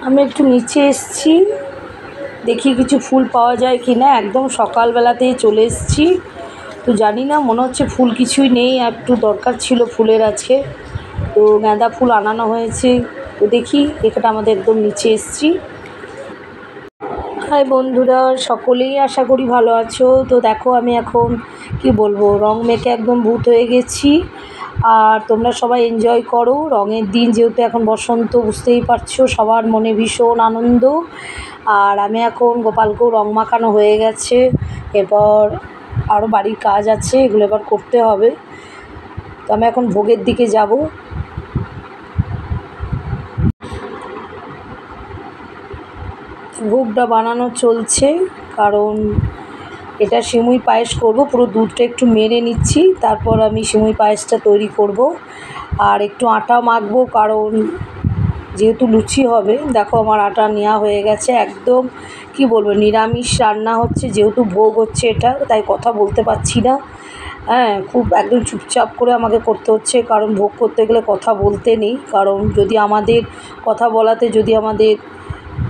আমি একটু নিচে এসেছি, দেখি কিছু ফুল পাওয়া যায় কি না। একদম সকালবেলাতেই চলে এসেছি, তো জানি না, মনে হচ্ছে ফুল কিছুই নেই। একটু দরকার ছিল ফুলের আজকে, তো গাঁদা ফুল আনানো হয়েছে। তো দেখি, এখানে আমাদের একদম নিচে এসেছি। হাই বন্ধুরা, সকলেই আশা করি ভালো আছো। তো দেখো, আমি এখন কি বলবো, রং মেখে একদম ভূত হয়ে গেছি। আর তোমরা সবাই এনজয় করো, রঙের দিন যেহেতু, এখন বসন্ত, বুঝতেই পারছো, সবার মনে ভীষণ আনন্দ। আর আমি এখন গোপালকেও রং মাখানো হয়ে গেছে, এরপর আরও বাড়ির কাজ আছে, এগুলো এবার করতে হবে। তো আমি এখন ভোগের দিকে যাব। ভোগটা বানানো চলছে, কারণ এটা সিমুই পায়েস করব। পুরো দুধটা একটু মেরে নিচ্ছি, তারপর আমি সিমুই পায়েসটা তৈরি করব। আর একটু আটা মাখবো, কারণ যেহেতু লুচি হবে। দেখো, আমার আটা নেওয়া হয়ে গেছে। একদম কি বলবো, নিরামিষ রান্না হচ্ছে, যেহেতু ভোগ হচ্ছে এটা, তাই কথা বলতে পারছি না। হ্যাঁ, খুব একদম চুপচাপ করে আমাকে করতে হচ্ছে, কারণ ভোগ করতে গেলে কথা বলতে নেই। কারণ যদি আমাদের কথা বলাতে যদি আমাদের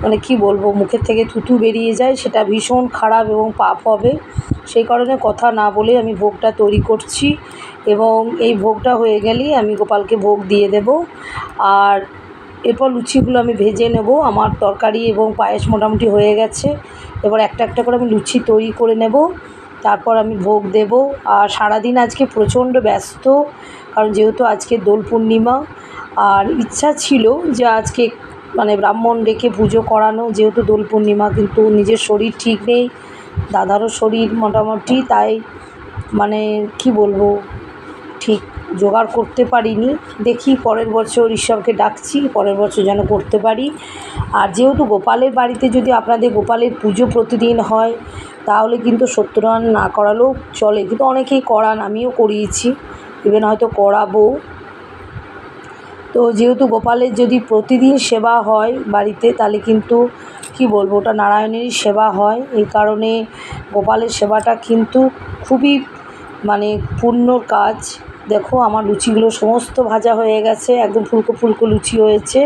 মানে কি বলবো, মুখের থেকে থুতু বেরিয়ে যায়, সেটা ভীষণ খারাপ এবং পাপ হবে। সেই কারণে কথা না বলে আমি ভোগটা তৈরি করছি, এবং এই ভোগটা হয়ে গেলেই আমি গোপালকে ভোগ দিয়ে দেব। আর এরপর লুচিগুলো আমি ভেজে নেব। আমার তরকারি এবং পায়েস মোটামুটি হয়ে গেছে, এবার একটা একটা করে আমি লুচি তৈরি করে নেব, তারপর আমি ভোগ দেব। আর সারাদিন আজকে প্রচণ্ড ব্যস্ত, কারণ যেহেতু আজকে দোল পূর্ণিমা। আর ইচ্ছা ছিল যে আজকে মানে ব্রাহ্মণ ডেকে পুজো করানো, যেহেতু দোল পূর্ণিমা, কিন্তু নিজের শরীর ঠিক নেই, দাদারও শরীর মোটামুটি, তাই মানে কি বলবো, ঠিক জোগাড় করতে পারিনি। দেখি পরের বছর ঈশ্বরকে ডাকছি, পরের বছর যেন করতে পারি। আর যেহেতু গোপালের বাড়িতে যদি আপনাদের গোপালের পুজো প্রতিদিন হয়, তাহলে কিন্তু সত্যনারায়ণ না করালেও চলে, কিন্তু অনেকেই করান, আমিও করিয়েছি, ইভেন হয়তো করাবো। তো যেহেতু গোপালের যদি প্রতিদিন সেবা হয় বাড়িতে, তাহলে কিন্তু কি বলবো, ওটা নারায়ণেরই সেবা হয়। এই কারণে গোপালের সেবাটা কিন্তু খুবই মানে পুণ্যর কাজ। দেখো, আমার লুচিগুলো সমস্ত ভাজা হয়ে গেছে, একদম ফুলকো ফুলকো লুচি হয়েছে,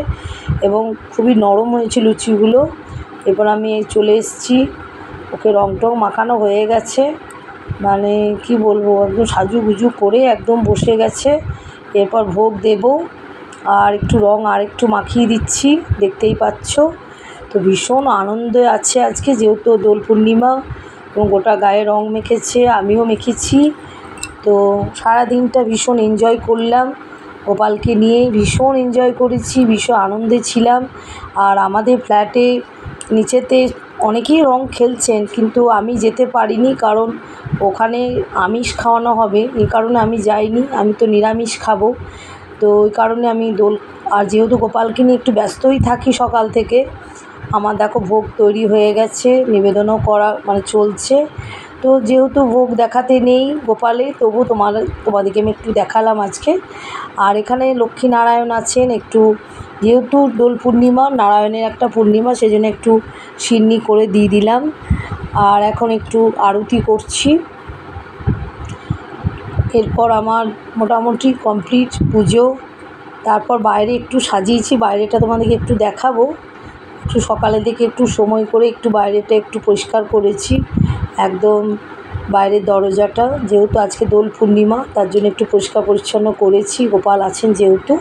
এবং খুবই নরম হয়েছে লুচিগুলো। এরপর আমি চলে এসেছি, ওকে রং টং মাখানো হয়ে গেছে, মানে কি বলবো, একদম সাজুগুজু করে একদম বসে গেছে। এরপর ভোগ দেব, আর একটু রং আর একটু মাখিয়ে দিচ্ছি, দেখতেই পাচ্ছ। তো ভীষণ আনন্দে আছে আজকে, যেহেতু দোল পূর্ণিমা, এবং গোটা গায়ে রং মেখেছে, আমিও মেখেছি। তো সারা দিনটা ভীষণ এনজয় করলাম, গোপালকে নিয়ে ভীষণ এনজয় করেছি, ভীষণ আনন্দে ছিলাম। আর আমাদের ফ্ল্যাটে নিচেতে অনেকেই রং খেলছেন, কিন্তু আমি যেতে পারিনি, কারণ ওখানে আমিষ খাওয়ানো হবে, এই কারণে আমি যাইনি। আমি তো নিরামিষ খাবো, তো ওই কারণে আমি আর যেহেতু গোপালকে নিয়ে একটু ব্যস্তই থাকি সকাল থেকে। আমার দেখো ভোগ তৈরি হয়ে গেছে, নিবেদনও করা মানে চলছে। তো যেহেতু ভোগ দেখাতে নেই গোপালে, তবু তোমাদেরকে আমি একটু দেখালাম আজকে। আর এখানে লক্ষ্মীনারায়ণ আছেন, একটু যেহেতু দোল পূর্ণিমা, নারায়ণের একটা পূর্ণিমা, সেজন্য একটু সিন্নি করে দিয়ে দিলাম। আর এখন একটু আরতি করছি। এরপর আমার মোটামুটি কমপ্লিট পুজো। তারপর বাইরে একটু সাজিয়েছি, বাইরেটা তোমাদেরকে একটু দেখাবো। একটু সকালের দিকে একটু সময় করে একটু বাইরেটা একটু পরিষ্কার করেছি, একদম বাইরের দরজাটা, যেহেতু আজকে দোল পূর্ণিমা, তার জন্য একটু পরিষ্কার পরিচ্ছন্ন করেছি, গোপাল আছেন যেহেতু।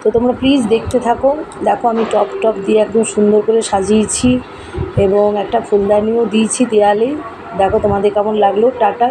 তো তোমরা প্লিজ দেখতে থাকো। দেখো, আমি টপ দিয়ে একদম সুন্দর করে সাজিয়েছি, এবং একটা ফুলদানিও দিয়েছি দেয়ালে। দেখো তোমাদের কেমন লাগলো। টাটা।